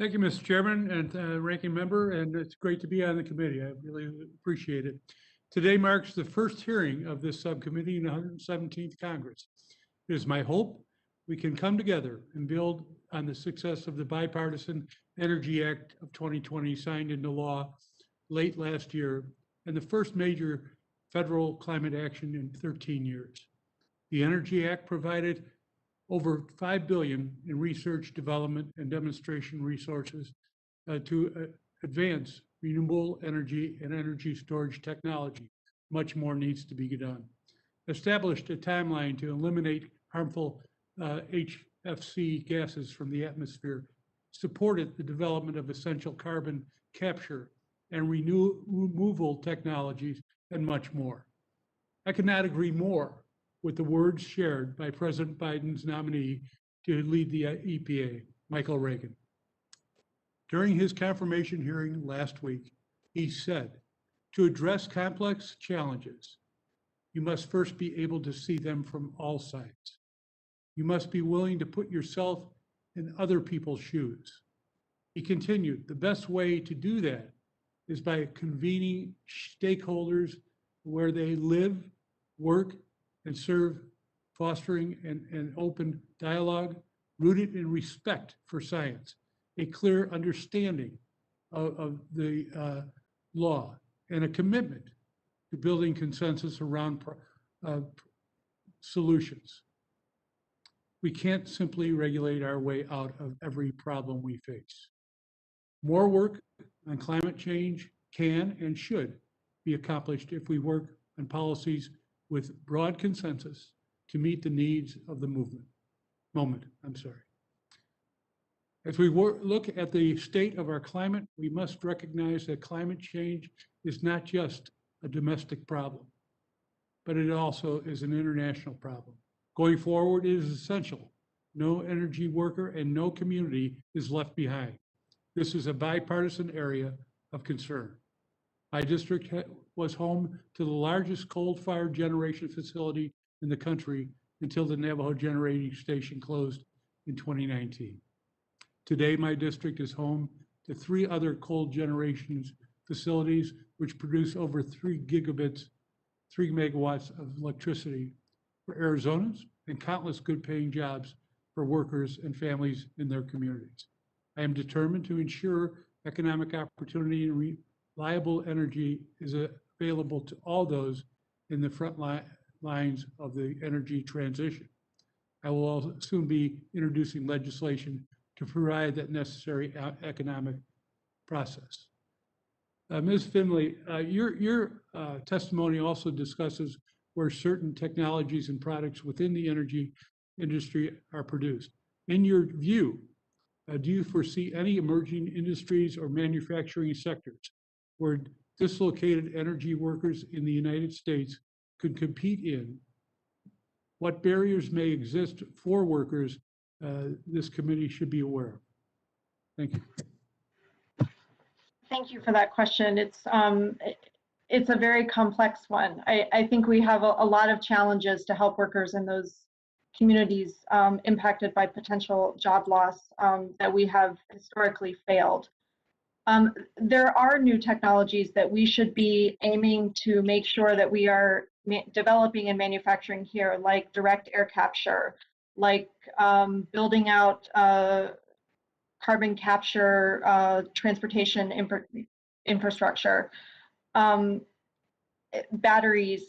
Thank you, Mr. Chairman and Ranking Member, and it's great to be on the committee. I really appreciate it. Today marks the first hearing of this subcommittee in the 117th Congress. It is my hope we can come together and build on the success of the Bipartisan Energy Act of 2020 signed into law late last year and the first major federal climate action in 13 years. The Energy Act provided over $5 billion in research, development, and demonstration resources to advance renewable energy and energy storage technology. Much more needs to be done. Established a timeline to eliminate harmful HFC gases from the atmosphere, supported the development of essential carbon capture and removal technologies, and much more. I could not agree more with the words shared by President Biden's nominee to lead the EPA, Michael Regan. During his confirmation hearing last week, he said, to address complex challenges, you must first be able to see them from all sides. You must be willing to put yourself in other people's shoes. He continued, the best way to do that is by convening stakeholders where they live, work, and serve, fostering an open dialogue rooted in respect for science, a clear understanding of the law, and a commitment to building consensus around solutions. We can't simply regulate our way out of every problem we face. More work on climate change can and should be accomplished if we work on policies with broad consensus to meet the needs of the moment. As we look at the state of our climate, we must recognize that climate change is not just a domestic problem, but it also is an international problem. Going forward, it is essential. No energy worker and no community is left behind. This is a bipartisan area of concern. My district was home to the largest coal-fired generation facility in the country until the Navajo Generating Station closed in 2019. Today, my district is home to 3 other coal generation facilities which produce over 3 megawatts of electricity for Arizonans and countless good-paying jobs for workers and families in their communities. I am determined to ensure economic opportunity and reliable energy is available to all those in the front lines of the energy transition. I will also soon be introducing legislation to provide that necessary economic process. Ms. Finley, your testimony also discusses where certain technologies and products within the energy industry are produced. In your view, do you foresee any emerging industries or manufacturing sectors where dislocated energy workers in the United States could compete in? What barriers may exist for workers this committee should be aware of? Thank you. Thank you for that question. It's a very complex one. I think we have a lot of challenges to help workers in those communities impacted by potential job loss that we have historically failed. There are new technologies that we should be aiming to make sure that we are developing and manufacturing here, like direct air capture, like building out carbon capture transportation infrastructure, batteries,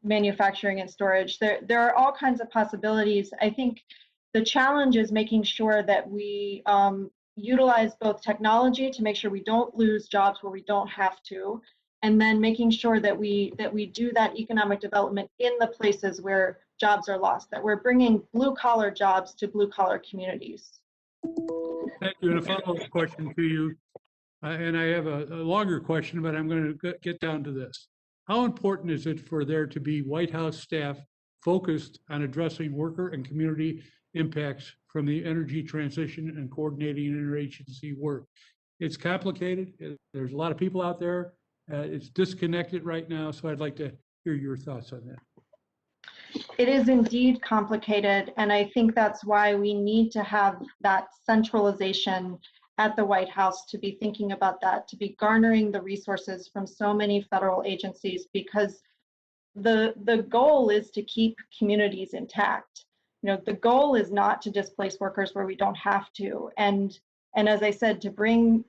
manufacturing and storage. There are all kinds of possibilities. I think the challenge is making sure that we utilize both technology to make sure we don't lose jobs where we don't have to, and then making sure that we do that economic development in the places where jobs are lost, that we're bringing blue-collar jobs to blue-collar communities. Thank you. And a follow-up question to you, and I have a longer question, but I'm going to get down to this. How important is it for there to be White House staff focused on addressing worker and community impacts from the energy transition and coordinating interagency work? It's complicated. There's a lot of people out there. It's disconnected right now, so I'd like to hear your thoughts on that. It is indeed complicated, and I think that's why we need to have that centralization at the White House to be thinking about that, to be garnering the resources from so many federal agencies, because the goal is to keep communities intact. You know, the goal is not to displace workers where we don't have to. And as I said, to bring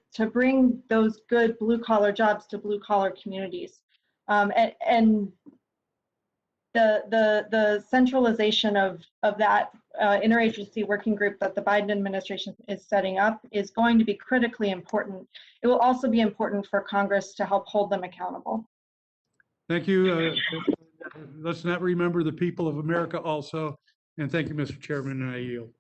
those good blue collar jobs to blue collar communities. And the centralization of that interagency working group that the Biden administration is setting up is going to be critically important. It will also be important for Congress to help hold them accountable. Thank you. Let's not remember the people of America also. And thank you, Mr. Chairman, and I yield.